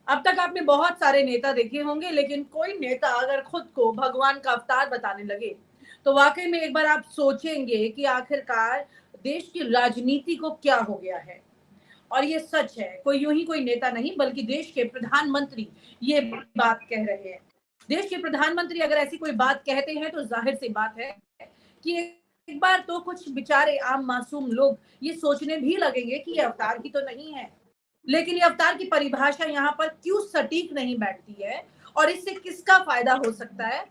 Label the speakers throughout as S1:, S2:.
S1: अब तक आपने बहुत सारे नेता देखे होंगे, लेकिन कोई नेता अगर खुद को भगवान का अवतार बताने लगे, तो वाकई में एक बार आप सोचेंगे कि आखिरकार देश की राजनीति को क्या हो गया है। और ये सच है, कोई यूं ही कोई नेता नहीं बल्कि देश के प्रधानमंत्री ये बात कह रहे हैं। देश के प्रधानमंत्री अगर ऐसी कोई बात कहते हैं तो जाहिर सी बात है कि एक बार तो कुछ बेचारे आम मासूम लोग ये सोचने भी लगेंगे कि ये अवतार ही तो नहीं है। लेकिन ये अवतार की परिभाषा यहाँ पर क्यों सटीक नहीं बैठती है और इससे किसका फायदा हो सकता है,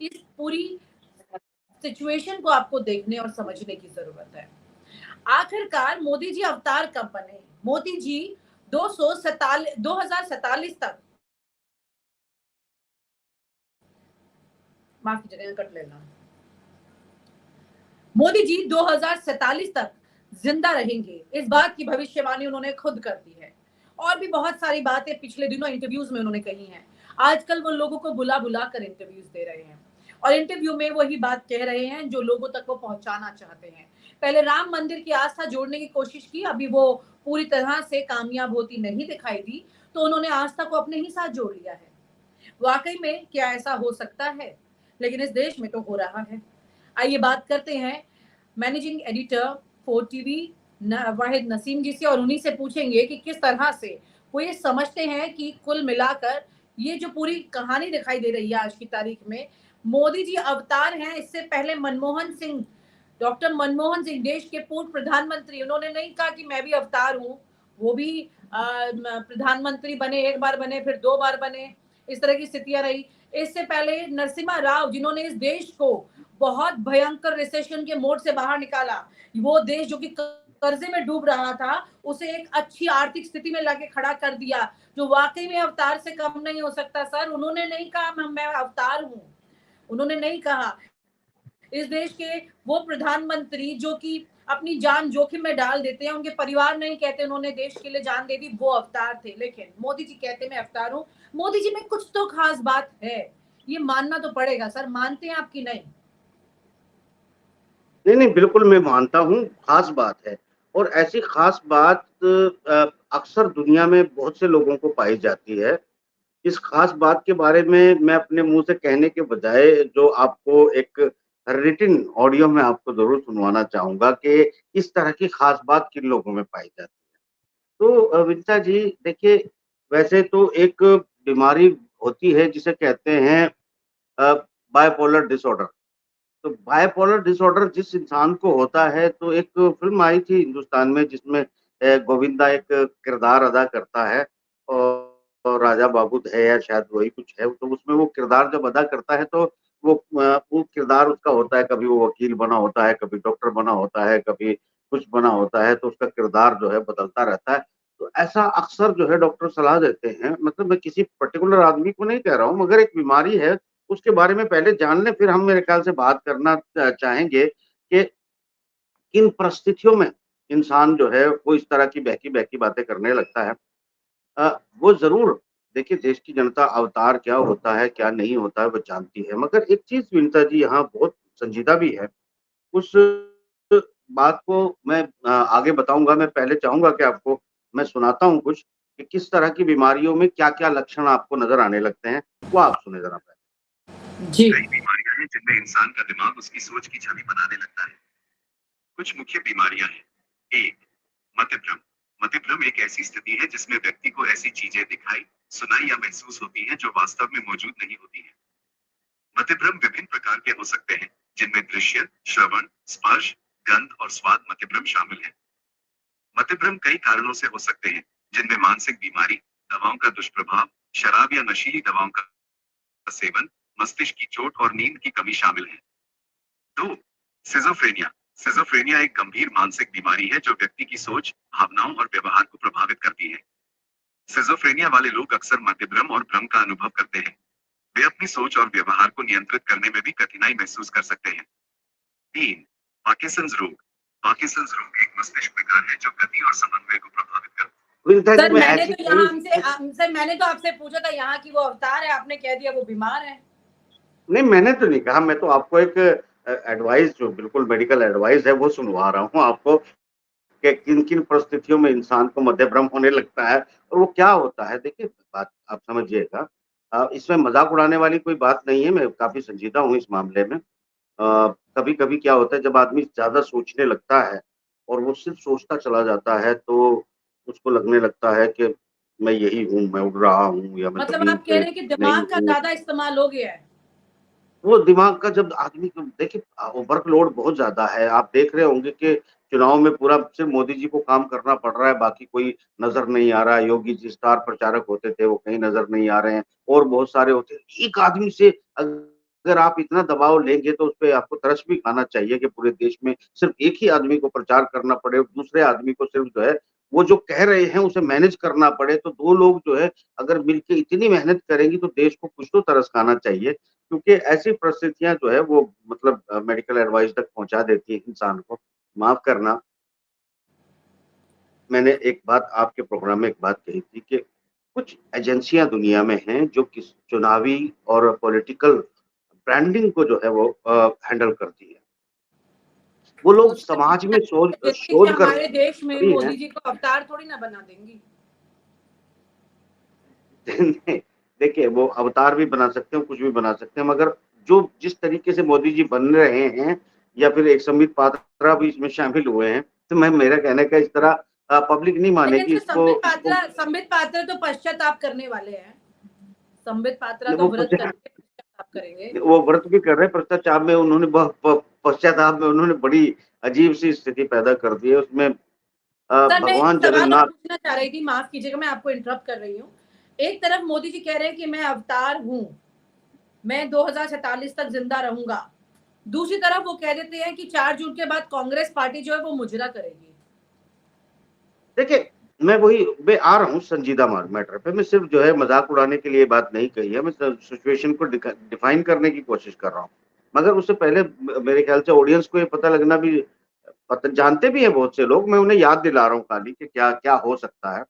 S1: इस पूरी सिचुएशन को आपको देखने और समझने की जरूरत है। आखिरकार मोदी जी अवतार कब बने? मोदी जी 2047 तक, माफ कीजिएगा कट लेना, मोदी जी 2047 तक जिंदा रहेंगे, इस बात की भविष्यवाणी उन्होंने खुद कर दी है। और भी बहुत सारी बातें पिछले दिनों इंटरव्यूज में उन्होंने कही हैं। आजकल वो लोगों को बुला बुला कर इंटरव्यूज दे रहे हैं और इंटरव्यू में वही बात कह रहे हैं जो लोगों तक वो पहुंचाना चाहते हैं। पहले राम मंदिर की आस्था जोड़ने की कोशिश की, अभी वो पूरी तरह से कामयाब होती नहीं दिखाई दी, तो उन्होंने आस्था को अपने ही साथ जोड़ लिया है। वाकई में क्या ऐसा हो सकता है? लेकिन इस देश में तो हो रहा है। आइए बात करते हैं मैनेजिंग एडिटर 4 टीवी वाहिद नसीम जी से और उन्हीं से पूछेंगे कि किस तरह से वो ये समझते हैं कि कुल मिलाकर ये जो पूरी कहानी दिखाई दे रही है आज की तारीख में, मोदी जी अवतार हैं। इससे पहले मनमोहन सिंह, डॉक्टर मनमोहन सिंह देश के पूर्व प्रधानमंत्री, उन्होंने नहीं कहा कि मैं भी अवतार हूँ। वो भी प्रधानमंत्री बने, एक बार बने फिर दो बार बने, इस तरह की स्थितियां रही। इससे पहले नरसिम्हा राव जिन्होंने इस देश को बहुत भयंकर रिसेशन के मोड से बाहर निकाला, वो देश जो कि कर्जे में डूब रहा था उसे एक अच्छी आर्थिक स्थिति में लाके खड़ा कर दिया, जो वाकई में अवतार से कम नहीं हो सकता सर। उन्होंने नहीं कहा मैं अवतार हूँ, उन्होंने नहीं कहा। इस देश के वो प्रधानमंत्री जो कि अपनी जान जोखिम में डाल देते हैं, उनके परिवार नहीं कहते उन्होंने देश के लिए जान दे दी, वो अवतार थे। लेकिन मोदी जी कहते मैं अवतार हूँ। मोदी जी में कुछ तो खास बात है, ये मानना तो पड़ेगा सर। मानते हैं आपकी? नहीं
S2: नहीं नहीं, बिल्कुल मैं मानता हूँ, खास बात है। और ऐसी खास बात अक्सर दुनिया में बहुत से लोगों को पाई जाती है। इस खास बात के बारे में मैं अपने मुंह से कहने के बजाय जो आपको एक रिटिन ऑडियो में आपको जरूर सुनवाना चाहूंगा कि इस तरह की खास बात किन लोगों में पाई जाती है। तो विनीता जी देखिए, वैसे तो एक बीमारी होती है जिसे कहते हैं बायपोलर डिसऑर्डर। तो बायपोलर डिसऑर्डर जिस इंसान को होता है, तो एक फिल्म आई थी हिंदुस्तान में जिसमें गोविंदा एक किरदार अदा करता है, और राजा बाबू है या शायद वही कुछ है। तो उसमें वो किरदार जब अदा करता है तो वो किरदार उसका होता है, कभी वो वकील बना होता है, कभी डॉक्टर बना होता है, कभी कुछ बना होता है, तो उसका किरदार जो है बदलता रहता है। तो ऐसा अक्सर जो है डॉक्टर सलाह देते हैं, मतलब मैं किसी पर्टिकुलर आदमी को नहीं कह रहा हूँ, मगर एक बीमारी है उसके बारे में पहले जान लें, फिर हम मेरे ख्याल से बात करना चाहेंगे कि किन परिस्थितियों में इंसान जो है वो इस तरह की बहकी बहकी बातें करने लगता है। वो ज़रूर देखिए, देश की जनता अवतार क्या होता है, क्या नहीं होता है, वो जानती है। मगर एक चीज़ विनीता जी यहाँ बहुत संजीदा भी है। उस बात को मैं आगे बताऊँगा। मैं पहले चाहूँगा कि आपको मैं सुनाता हूँ कुछ, कि किस तरह की बीमारियों में क्या-क्या लक्षण आपको नज़र आने लगते हैं। वो आप सुनें ज़रा पहले।
S1: जी,
S2: कई बीमारियाँ हैं जिनमें इंसान का दिमाग उसकी सोच की छवि बनाने लगता है। कुछ मुख्य बीमारियां हैं। एक, मतिभ्रम। मतिभ्रम एक ऐसी स्थिति है जिसमें व्यक्ति को ऐसी चीजें दिखाई, सुनाई या महसूस होती हैं जो वास्तव में मौजूद नहीं होती हैं। मतिभ्रम विभिन्न प्रकार के हो सकते हैं, जिनमें दृश्य, श्रवण, स्पर्श, गंध और स्वाद मतिभ्रम शामिल है। मतिभ्रम कई कारणों से हो सकते हैं, जिनमें मानसिक बीमारी, दवाओं का दुष्प्रभाव, शराब या नशीली दवाओं का सेवन, मस्तिष्क की चोट और नींद की कमी शामिल है। 2. सिजोफ्रेनिया। सिजोफ्रेनिया एक गंभीर मानसिक बीमारी है जो व्यक्ति की सोच, भावनाओं और व्यवहार को प्रभावित करती है। सिजोफ्रेनिया वाले लोग अक्सर मतिभ्रम और भ्रम का अनुभव करते हैं। वे अपनी सोच और व्यवहार को नियंत्रित करने में भी कठिनाई महसूस कर सकते हैं। 3. पार्किंसंस रोग। पार्किंसंस रोग एक मस्तिष्क विकार है जो गति और समन्वय को प्रभावित करता है। विनीता जी,
S1: सर
S2: मैं
S1: मैंने
S2: ऐसी
S1: तो यहाँ
S2: कोई
S1: सर मैंने तो आपसे पूछा था यहाँ की वो अवतार है, आपने कह दिया वो बीमार है।
S2: नहीं, मैंने तो नहीं कहा। मैं तो आपको एक एडवाइस, जो बिल्कुल मेडिकल एडवाइस है वो सुनवा रहा हूँ आपको। कि किन-किन परिस्थितियों में इंसान को मध्यभ्रम होने लगता है और वो क्या होता है। देखिए, बात आप समझिएगा, इसमें मज़ाक उड़ाने वाली कोई बात नहीं है, मैं काफ़ी संजीदा हूँ इस मामले में। कभी-कभी क्या होता है जब आदमी ज़्यादा सोचने लगता है और वो सिर्फ़ सोचता चला जाता है, तो उसको लगने लगता है कि मैं यही हूँ, मैं उड़ रहा हूँ या मैं
S1: मतलब
S2: ज़मीन
S1: आप कह
S2: पे
S1: रहे हैं कि
S2: नहीं
S1: दिमाग का
S2: हूँ।
S1: ज़्यादा इस्तेमाल हो गया है।
S2: वो दिमाग का जब आदमी को देखिए, वर्कलोड बहुत ज़्यादा है। आप देख रहे होंगे कि चुनाव में पूरा सिर्फ़ मोदी जी को काम करना पड़ रहा है, बाकी कोई नज़र नहीं आ रहा है। योगी जी स्टार प्रचारक होते थे, वो कहीं नज़र नहीं आ रहे हैं और बहुत सारे होते हैं। एक आदमी से अगर आप इतना दबाव लेंगे तो उसपे आपको तरस भी खाना चाहिए कि पूरे देश में सिर्फ़ एक ही आदमी को प्रचार करना पड़े और दूसरे आदमी को सिर्फ़ जो है, वो जो कह रहे हैं उसे मैनेज करना पड़े। तो 2 लोग जो है अगर मिलके इतनी मेहनत करेंगी तो देश को कुछ तो तरस खाना चाहिए। क्योंकि ऐसी परिस्थितियाँ जो है वो मतलब मेडिकल एडवाइस तक पहुँचा देती है इंसान को। माफ़ करना, मैंने एक बात आपके प्रोग्राम में एक बात कही थी कि कुछ एजेंसियाँ दुनिया में हैं जो किस चुनावी और पॉलिटिकल ब्रांडिंग को जो है वो हैंडल करती है। वो लोग
S1: मुझे
S2: समाज में
S1: एजेंसी से
S2: शोध
S1: हमारे देश में
S2: करती हैं।
S1: मोदी जी को अवतार थोड़ी ना बना देंगी।
S2: देखिए, वो अवतार भी बना सकते हैं, कुछ भी बना सकते हैं, मगर जो जिस तरीके से मोदी जी बन रहे हैं या फिर एक संबित पात्रा भी इसमें शामिल हुए हैं, तो मेरा कहने का इस तरह पब्लिक नहीं
S1: लेकिन
S2: मानेगी
S1: फिर
S2: इसको इसको
S1: संबित पात्रा तो पश्चाताप करने वाले हैं। संबित पात्रा तो
S2: वो
S1: व्रत करके पश्चाताप करेंगे।
S2: वो व्रत भी कर रहे हैं, पश्चाताप में उन्होंने पश्चाताप में उन्होंने बड़ी अजीब-सी स्थिति पैदा कर दी है। उसमें
S1: सर, मैं एक
S2: भगवान
S1: सवाल और
S2: जगन्नाथ।
S1: पूछना चाह रही थी, माफ कीजिएगा मैं आपको इंटरप्ट कर रही हूँ। एक तरफ मोदी जी कह रहे हैं कि मैं अवतार हूँ, मैं 2047 तक जिंदा रहूंगा। दूसरी तरफ वो कह देते हैं कि 4 जून के बाद कांग्रेस पार्टी जो है वो मुजरा करेगी।
S2: देखिए, मैं आ रहा हूँ संजीदा मैटर पे। मैं सिर्फ़ जो है मज़ाक उड़ाने के लिए बात नहीं कही है, मैं सिचुएशन को डिफाइन करने की कोशिश कर रहा हूँ। मगर उससे पहले मेरे ख्याल से ऑडियंस को ये पता लगना भी पता जानते भी हैं बहुत से लोग, मैं उन्हें याद दिला रहा हूँ खाली कि क्या-क्या हो सकता है।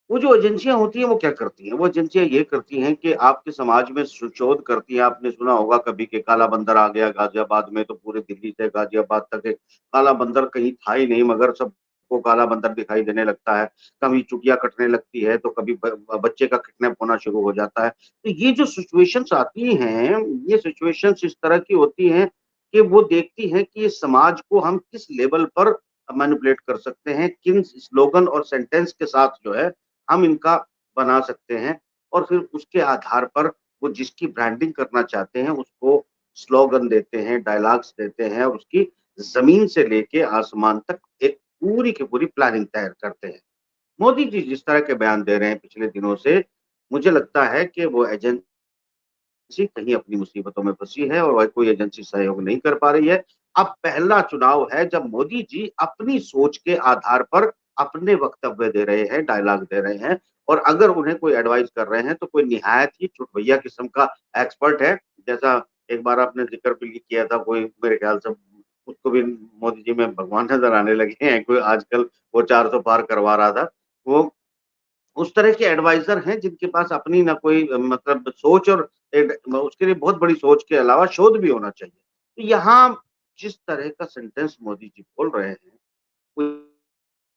S2: वो जो एजेंसियाँ होती हैं वो क्या करती हैं? वो एजेंसियाँ ये करती हैं कि आपके समाज में सुशोध करती हैं। आपने सुना होगा कभी कि काला बंदर आ गया गाज़ियाबाद में, तो पूरे दिल्ली से गाज़ियाबाद तक एक काला बंदर कहीं था ही नहीं, मगर सबको काला बंदर दिखाई देने लगता है। कभी चुटिया कटने लगती है तो कभी बच्चे का किडनैप होना शुरू हो जाता है। तो ये जो सिचुएशंस आती हैं, ये सिचुएशंस इस तरह की होती हैं कि वो देखती हैं कि इस समाज को हम किस लेवल पर मैनिपुलेट कर सकते हैं, किन स्लोगन और सेंटेंस के साथ जो है हम इनका बना सकते हैं और फिर उसके आधार पर वो जिसकी ब्रांडिंग करना चाहते हैं उसको स्लोगन देते हैं, डायलॉग्स देते हैं और उसकी ज़मीन से लेके आसमान तक एक पूरी की पूरी प्लानिंग तैयार करते हैं। मोदी जी जिस तरह के बयान दे रहे हैं पिछले दिनों से, मुझे लगता है कि वो एजेंसी कहीं अपनी मुसीबतों में फँसी है और वह कोई एजेंसी सहयोग नहीं कर पा रही है। अब पहला चुनाव है जब मोदी जी अपनी सोच के आधार पर अपने वक्तव्य दे रहे हैं, डायलॉग दे रहे हैं और अगर उन्हें कोई एडवाइस कर रहे हैं तो कोई निहायत ही चुटभैया किस्म का एक्सपर्ट है। जैसा एक बार आपने ज़िक्र भी किया था, कोई मेरे ख्याल से उसको भी मोदी जी में भगवान नज़र आने लगे हैं, कोई आजकल वो 400 पार करवा रहा था। वो उस तरह के एडवाइज़र हैं जिनके पास अपनी ना कोई मतलब सोच और उसके लिए बहुत बड़ी सोच के अलावा शोध भी होना चाहिए। तो यहाँ जिस तरह का सेंटेंस मोदी जी बोल रहे हैं, वो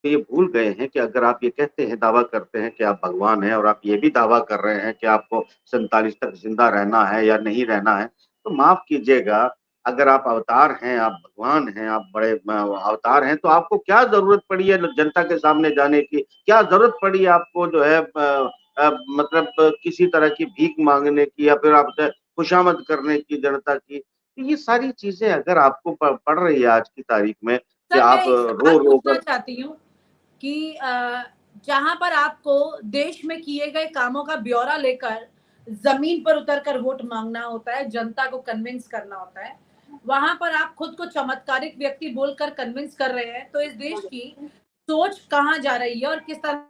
S2: ये भूल गए हैं कि अगर आप ये कहते हैं, दावा करते हैं कि आप भगवान हैं और आप ये भी दावा कर रहे हैं कि आपको 47 तक ज़िंदा रहना है या नहीं रहना है, तो माफ़ कीजिएगा, अगर आप अवतार हैं, आप भगवान हैं, आप बड़े अवतार हैं, तो आपको क्या ज़रूरत पड़ी है जनता के सामने जाने की? क्या ज़रूरत पड़ी आपको जो है मतलब किसी तरह की भीख माँगने की या फिर आपसे खुशामद करने की जनता की? तो ये सारी चीज़ें अगर आपको पड़ रही है आज की तारीख में कि
S1: सर, मैं
S2: आप
S1: एक सवाल
S2: रो-रो
S1: पूछना
S2: कर
S1: चाहती हूँ कि जहाँ पर आपको देश में किए गए कामों का ब्यौरा लेकर ज़मीन पर उतरकर वोट माँगना होता है, जनता को कन्विंस करना होता है, वहाँ पर आप खुद को चमत्कारिक व्यक्ति बोलकर कन्विंस कर रहे हैं, तो इस देश की सोच कहाँ जा रही है और किस तरह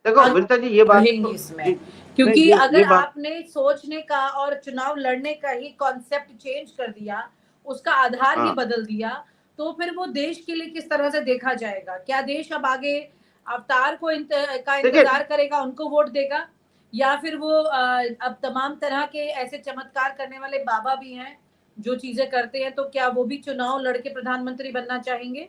S2: देखो
S1: आगे
S2: विनीता जी ये बात
S1: बढ़ेंगी
S2: तो
S1: इसमें?
S2: जी, नहीं
S1: क्योंकि अगर
S2: ये बात
S1: आपने सोचने का और चुनाव लड़ने का ही कॉन्सेप्ट चेंज कर दिया, उसका आधार ही
S2: हाँ,
S1: बदल दिया, तो फिर वो देश के लिए किस तरह से देखा जाएगा? क्या देश अब आगे अवतार को
S2: देखिए
S1: इंतज़ार करेगा, उनको वोट देगा? या फिर वो अब तमाम तरह के ऐसे चमत्कार करने वाले बाबा भी हैं, जो चीजें करते हैं, तो क्या वो भी चुनाव लड़के प्रधानमंत्री बनना चाहेंगे?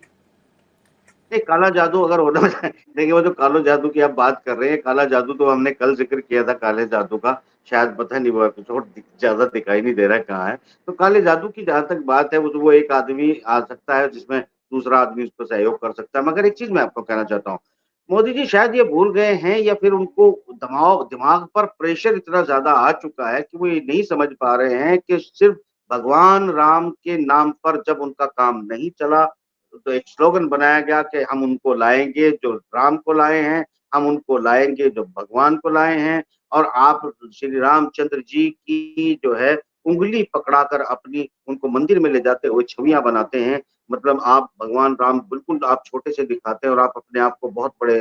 S2: नहीं, काला जादू अगर होना है देखिए वो जो कालो जादू की आप बात कर रहे हैं, काला जादू तो हमने कल ज़िक्र किया था काले जादू का, शायद पता नहीं वो एपिसोड ज़्यादा दिखाई नहीं दे रहा है कहाँ है। तो काले जादू की जहाँ तक बात है, वो एक आदमी आ सकता है जिसमें दूसरा आदमी उसको सहयोग कर सकता है। मगर एक चीज़ मैं आपको कहना चाहता हूँ, मोदी जी शायद ये भूल गए हैं या फिर उनको दिमाग पर प्रेशर इतना ज़्यादा आ चुका है कि वो ये नहीं समझ पा रहे हैं कि सिर्फ़ भगवान राम के नाम पर जब उनका काम नहीं चला, तो एक स्लोगन बनाया गया कि हम उनको लाएँगे जो राम को लाए हैं, हम उनको लाएँगे जो भगवान को लाए हैं और आप श्री रामचंद्र जी की जो है उँगली पकड़ाकर अपनी उनको मंदिर में ले जाते हुए छवियाँ बनाते हैं। मतलब आप भगवान राम बिल्कुल आप छोटे से दिखाते हैं और आप अपने आप को बहुत बड़े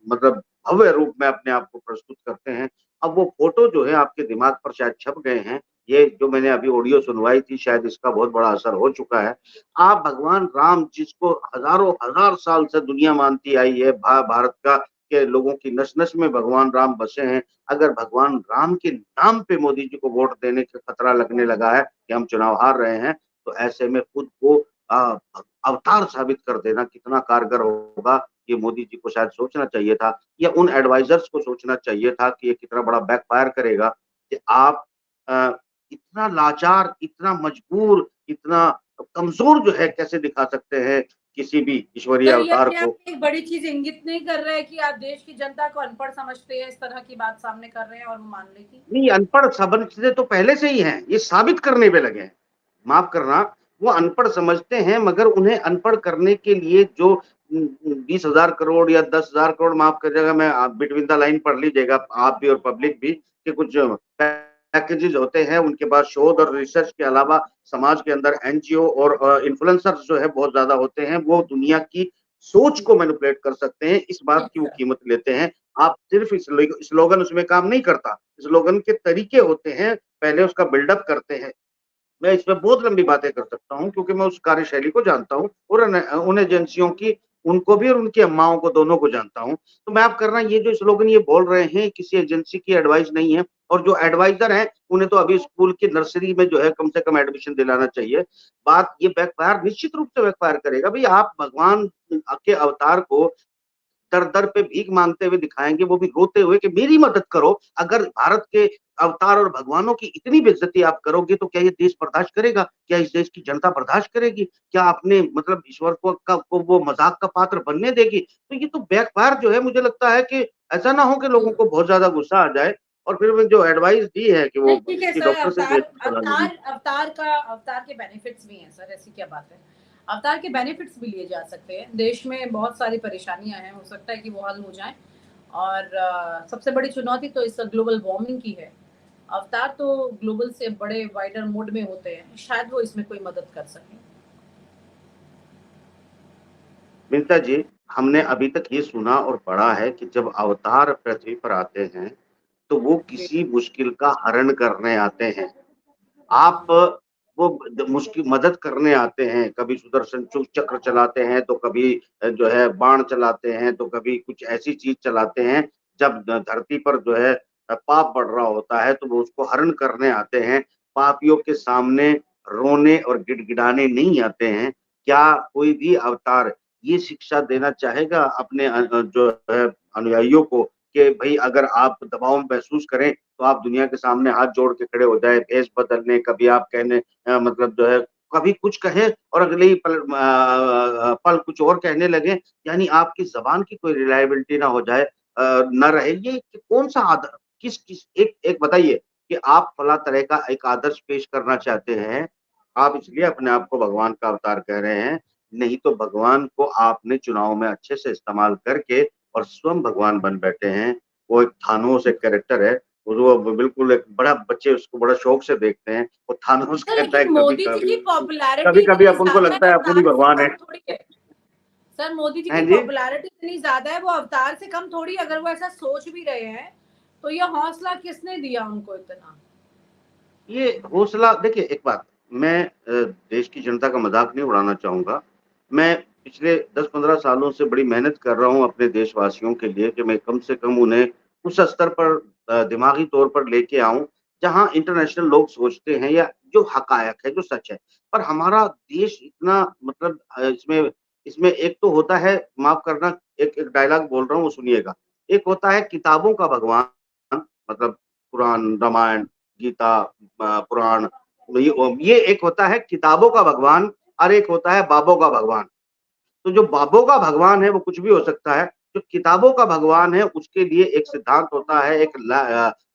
S2: मतलब भव्य रूप में अपने आप को प्रस्तुत करते हैं। अब वो फ़ोटो जो है आपके दिमाग पर शायद छप गए हैं। ये जो मैंने अभी ऑडियो सुनवाई थी शायद इसका बहुत बड़ा असर हो चुका है। आप भगवान राम जिसको हज़ारों हजार साल से दुनिया मानती आई है, भारत का के लोगों की नस-नस में भगवान राम बसे हैं। अगर भगवान राम के नाम पे मोदी जी को वोट देने का खतरा लगने लगा है कि हम चुनाव हार रहे हैं, तो ऐसे में खुद को अ, अवतार साबित कर देना कितना कारगर होगा, ये मोदी जी को शायद सोचना चाहिए था या उन एडवाइज़र्स को सोचना चाहिए था कि ये कितना बड़ा बैकफ़ायर करेगा कि आप अ, इतना लाचार, इतना मजबूर, इतना कमज़ोर जो है कैसे दिखा सकते हैं किसी भी ईश्वरीय
S1: सर, ये
S2: अवतार
S1: अपने आप
S2: को।
S1: में एक बड़ी चीज़ इंगित नहीं कर रहा है कि आप देश की जनता को अनपढ़ समझते हैं, इस तरह की बात सामने कर रहे हैं और वो मान लें कि
S2: नहीं, अनपढ़ समझते तो पहले से ही हैं, ये साबित करने पे लगे हैं। माफ़ करना, वो अनपढ़ समझते हैं मगर उन्हें अनपढ़ करने के लिए जो 20,000 करोड़ या 10,000 करोड़ माफ़ करिएगा मैं बिटवीन द लाइन पढ़ लीजिएगा आप भी और पब्लिक भी कि कुछ पैकेजेज़ होते हैं, उनके पास शोध और रिसर्च के अलावा समाज के अंदर एनजीओ और इन्फ्लुएंसर्स जो है बहुत ज़्यादा होते हैं, वो दुनिया की सोच को मैनिपुलेट कर सकते हैं, इस बात
S1: ठीक
S2: की वो
S1: सर।
S2: कीमत लेते हैं। आप सिर्फ़ स्लोगन उसमें काम नहीं करता। स्लोगन के तरीके होते हैं, पहले उसका बिल्डअप करते हैं। मैं इसमें बहुत लंबी बातें कर सकता हूँ क्योंकि मैं उस कार्यशैली को जानता हूँ और उन एजेंसियों की उनको भी और उनकी अम्माओं को दोनों को जानता हूँ। तो मैं आप कर रहा ये जो स्लोगन ये बोल रहे हैं किसी एजेंसी की एडवाइस नहीं है और जो एडवाइज़र हैं, उन्हें तो अभी स्कूल की नर्सरी में जो है कम से कम एडमिशन दिलाना चाहिए। बात ये बैकफ़ायर निश्चित रूप से बैकफ़ायर करेगा। भई आप भगवान के अवतार को दर-दर पे भीख माँगते हुए दिखाएँगे, वो भी रोते हुए कि मेरी मदद करो। अगर भारत के अवतार और भगवानों की इतनी बेइज़्ज़ती आप करोगे तो क्या ये देश बर्दाश्त करेगा? क्या इस देश की जनता बर्दाश्त करेगी? क्या अपने मतलब ईश्वर को वो मज़ाक का पात्र बनने देगी? तो ये तो बैकफ़ायर जो है मुझे लगता है कि ऐसा ना हो कि लोगों को बहुत ज़्यादा गुस्सा आ जाए और फिर वो जो एडवाइस दी है कि वो
S1: नहीं, ठीक है
S2: किसी
S1: सर,
S2: डॉक्टर से भी
S1: अवतार
S2: अच्छी सलाह लेनी
S1: अवतार अवतार के बेनिफिट्स भी हैं सर, ऐसी क्या बात है। अवतार के बेनिफिट्स भी लिए जा सकते हैं। देश में बहुत सारी परेशानियाँ हैं, हो सकता है कि वो हल हो जाएँ और सबसे बड़ी चुनौती तो इस ग्लोबल वार्मिंग की है। अवतार तो ग्लोबल से बड़े वाइडर मोड में होते हैं, शायद वो इसमें कोई मदद कर सकें।
S2: विनीता जी, हमने अभी तक ये सुना और पढ़ा है कि जब अवतार पृथ्वी पर आते हैं, तो वो
S1: जी।
S2: किसी मुश्किल का हरण करने आते हैं। आप
S1: हुँ।
S2: वो मुश्किल मदद करने आते हैं, कभी सुदर्शन चक्र चलाते हैं, तो कभी जो है बाण चलाते हैं, तो कभी कुछ ऐसी चीज़ चलाते हैं, जब धरती पर जो है पाप बढ़ रहा होता है, तो वो उसको हरण करने आते हैं। पापियों के सामने रोने और गिड़गिड़ाने नहीं आते हैं। क्या कोई भी अवतार ये शिक्षा देना चाहेगा अपने जो है अनुयायियों को कि भई अगर आप दबाव महसूस करें, तो आप दुनिया के सामने हाथ जोड़ के खड़े हो जाएँ, भेष बदलने, कभी आप कहने मतलब जो है कभी कुछ कहें और अगले ही पल कुछ और कहने लगें, यानी आपकी ज़बान की कोई रिलायबिलिटी ना हो जाए ना रहे। ये कौन-सा किस एक एक बताइए कि आप फला तरह का एक आदर्श पेश करना चाहते हैं, आप इसलिए अपने आप को भगवान का अवतार कह रहे हैं, नहीं तो भगवान को आपने चुनाव में अच्छे से इस्तेमाल करके और स्वयं भगवान बन बैठे हैं। वो एक थानोस एक कैरेक्टर है, वो बिल्कुल एक बड़ा बच्चे उसको बड़ा शौक से देखते हैं। वो थानोस
S1: सर,
S2: कहता है
S1: लेकिन मोदी जी की
S2: कभी-कभी
S1: पॉपुलैरिटी
S2: कभी-कभी
S1: इतनी
S2: अपन को
S1: ज़्यादा है,
S2: लगता है अपन भी
S1: अवतार से
S2: भगवान है।
S1: कम थोड़ी है। सर, मोदी जी की
S2: हैं जी?
S1: पॉपुलैरिटी इतनी ज़्यादा है, वो अवतार से कम थोड़ी, अगर वो ऐसा सोच भी रहे हैं, तो ये हौसला किसने दिया उनको इतना?
S2: ये हौसला देखिए एक बात, मैं देश की जनता का मज़ाक नहीं उड़ाना चाहूँगा। मैं पिछले 10-15 सालों से बड़ी मेहनत कर रहा हूँ अपने देशवासियों के लिए कि मैं कम से कम उन्हें उस स्तर पर दिमागी तौर पर लेके आऊँ, जहाँ इंटरनेशनल लोग सोचते हैं या जो हकायक है, जो सच है। पर हमारा देश इतना मतलब इसमें इसमें एक तो होता है, माफ़ करना, एक डायलॉग बोल रहा हूँ वो सुनिएगा। एक होता है किताबों का भगवान, मतलब कुरान, रामायण, गीता, पुराण, ये एक होता है किताबों का भगवान और एक होता है बाबों का भगवान। तो जो बाबों का भगवान है वो कुछ भी हो सकता है, जो किताबों का भगवान है उसके लिए एक सिद्धांत होता है,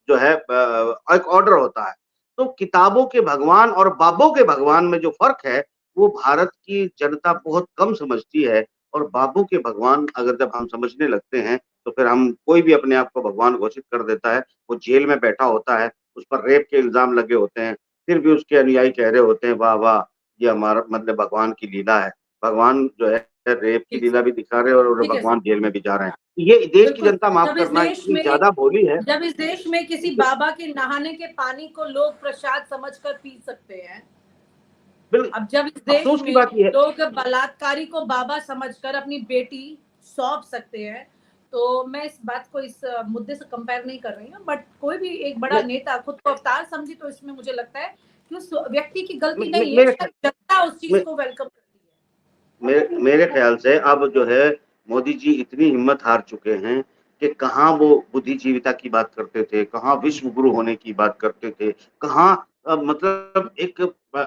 S2: जो है एक ऑर्डर होता है। तो किताबों के भगवान और बाबों के भगवान में जो फ़र्क है, वो भारत की जनता बहुत कम समझती है। और बाबों के भगवान अगर जब हम समझने लगते हैं, तो फिर हम कोई भी अपने आप को भगवान घोषित कर देता है। वो जेल में बैठा होता है, उस पर रेप के इल्ज़ाम लगे होते हैं, फिर भी उसके अनुयायी कह रहे होते हैं, वाह, वाह! ये हमारा मतलब भगवान की लीला है। भगवान जो है रेप की
S1: जी
S2: लीला
S1: सर,
S2: भी दिखा रहे हैं और
S1: ठीक है सर।
S2: भगवान जेल में भी जा रहे हैं। ये देश की
S1: बिल्कुल
S2: जनता,
S1: सर,
S2: माफ़ करना, इतनी ज़्यादा भोली है।
S1: जब इस देश में किसी बाबा के नहाने के पानी को लोग प्रसाद समझकर पी सकते हैं,
S2: बिल
S1: अब जब इस देश
S2: अफ़सोस की
S1: में
S2: बात ये है।
S1: लोग बलात्कारी को बाबा समझकर अपनी बेटी सौंप सकते हैं, तो मैं इस बात को इस मुद्दे से कंपेयर नहीं कर रही हूँ, बट कोई भी एक बड़ा
S2: मैं
S1: नेता खुद को अवतार समझे तो इसमें मुझे लगता है कि उस व्यक्ति की गलती
S2: मे
S1: नहीं है,
S2: मेरे ख
S1: शायद जनता उस चीज़
S2: मे
S1: को वेलकम करती है।
S2: मेरे ख्याल से अब जो है मोदी जी इतनी हिम्मत हार चुके हैं कि कहाँ वो बुद्धिजीविता की बात करते थे, कहाँ विश्व गुरु होने की बात करते थे, कहाँ मतलब एक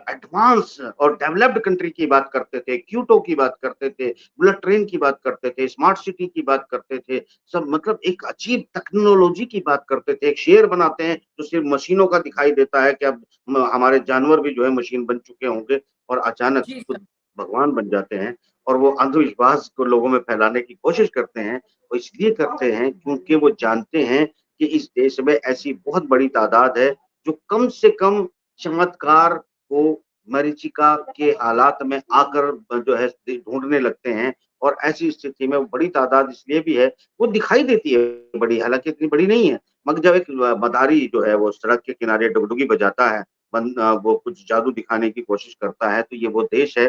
S2: एडवांस और डेवलप्ड कंट्री की बात करते थे, क्यूटो की बात करते थे, बुलेट ट्रेन की बात करते थे, स्मार्ट सिटी की बात करते थे, सब मतलब एक अजीब टेक्नोलॉजी की बात करते थे। एक शेर बनाते हैं जो सिर्फ मशीनों का दिखाई देता है कि अब हमारे जानवर भी जो है मशीन बन चुके होंगे, और अचानक
S1: जी सर।
S2: खुद भगवान बन जाते हैं। और वो अंधविश्वास को लोगों में फैलाने की कोशिश करते हैं। वो इसलिए करते हैं क्योंकि वो जानते हैं कि इस देश में ऐसी बहुत बड़ी तादाद है जो कम से कम चमत्कार को मरीचिका के हालात में आकर जो है ढूँढने लगते हैं। और ऐसी स्थिति में वो बड़ी तादाद इसलिए भी है, वो दिखाई देती है बड़ी, हालाँकि इतनी बड़ी नहीं है। मगर जब एक मदारी जो है वो सड़क के किनारे डुगडुगी बजाता है, वो कुछ जादू दिखाने की कोशिश करता है, तो ये वो देश है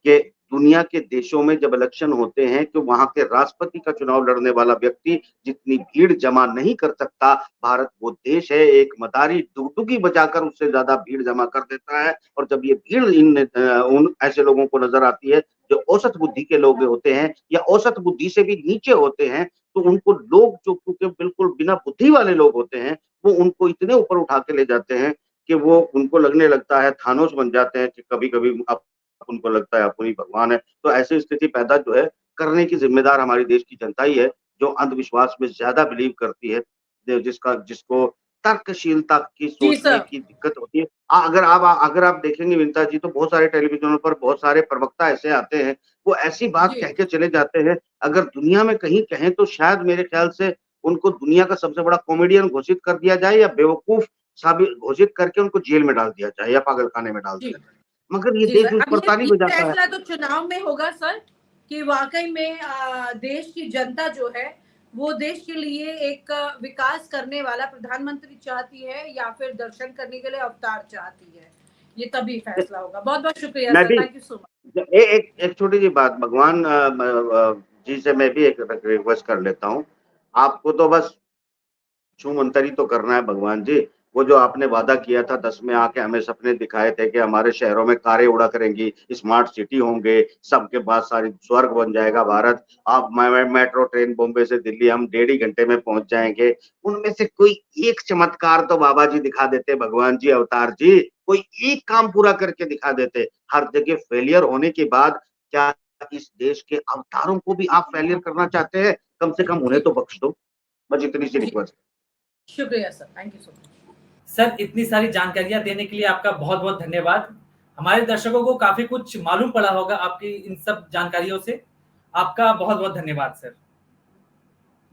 S2: कि दुनिया के देशों में जब इलेक्शन होते हैं तो वहाँ के राष्ट्रपति का चुनाव लड़ने वाला व्यक्ति जितनी भीड़ जमा नहीं कर सकता, भारत वो देश है, एक मदारी डुगडुगी बजाकर उससे ज़्यादा भीड़ जमा कर देता है। और जब ये भीड़ उन ऐसे लोगों को नज़र आती है, जो औसत बुद्धि के लोग होते हैं या औसत बुद्धि से भी नीचे होते हैं, तो उनको लोग जो क्योंकि बिल्कुल बिना बुद्धि वाले लोग होते हैं, वो उनको इतने ऊपर उठा के ले जाते हैं कि वो उनको लगने लगता है, थानोस बन जाते हैं कि कभी-कभी उनको लगता है अपन ही भगवान है। तो ऐसी स्थिति पैदा जो है करने की ज़िम्मेदार हमारी देश की जनता ही है, जो अंधविश्वास में ज़्यादा बिलीव करती है, जिसको तर्कशीलता की
S1: जी
S2: सोचने
S1: सर।
S2: की दिक्कत होती है। अगर आप देखेंगे विनीता जी, तो बहुत सारे टेलीविज़नों पर बहुत सारे प्रवक्ता ऐसे आते हैं, वो ऐसी बात
S1: जी।
S2: कह के चले जाते हैं, अगर दुनिया में कहीं कहें तो शायद मेरे ख्याल से उनको दुनिया का सबसे बड़ा कॉमेडियन घोषित कर दिया जाए या बेवकूफ़ साबित घोषित करके उनको जेल में डाल दिया जाए या पागलखाने में डाल
S1: जी।
S2: दिया जाए। मगर ये
S1: जी
S2: देश
S1: सर,
S2: उस
S1: अब
S2: पर ताली
S1: ये
S2: बजाता है।
S1: फैसला तो चुनाव में होगा सर, कि वाक़ई में देश की जनता जो है, वो देश के लिए एक विकास करने वाला प्रधानमंत्री चाहती है या फिर दर्शन करने के लिए अवतार चाहती है। ये तभी फैसला होगा। बहुत-बहुत शुक्रिया
S2: मैं
S1: सर,
S2: भी
S1: थैंक यू सो मच।
S2: एक छोटी-सी बात भगवान जी से मैं भी एक रिक्वेस्ट कर लेता हूँ। आपको तो बस छूमंतरी तो करना है भगवान जी। वो जो आपने वादा किया था 10 में आके हमें सपने दिखाए थे कि हमारे शहरों में कारें उड़ा करेंगी, स्मार्ट सिटी होंगे, सबके पास सारी स्वर्ग बन जाएगा भारत। आप मेट्रो ट्रेन बॉम्बे से दिल्ली हम डेढ़ ही घंटे में पहुँच जाएँगे। उनमें से कोई एक चमत्कार तो बाबा जी दिखा देते, भगवान जी, अवतार जी। कोई एक काम पूरा करके दिखा देते। हर जगह फेलियर होने के बाद क्या इस देश के अवतारों को भी आप फेलियर करना चाहते हैं? कम से कम उन्हें
S1: जी,
S2: तो बख्श दो। बस इतनी सी
S1: जी,
S2: रिक्वेस्ट।
S1: शुक्रिया sir, thank you so much.
S3: Sir, इतनी सारी जानकारियाँ देने के लिए आपका बहुत-बहुत धन्यवाद। हमारे दर्शकों को काफ़ी कुछ मालूम पड़ा होगा आपकी इन सब जानकारियों से। आपका बहुत-बहुत धन्यवाद सर।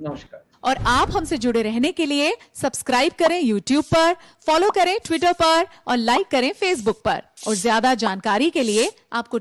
S3: नमस्कार।
S4: और आप हमसे जुड़े रहने के लिए सब्सक्राइब करें YouTube पर, फॉलो करें Twitter पर और लाइक करें Facebook पर। और ज्यादा जानकारी के लिए आपको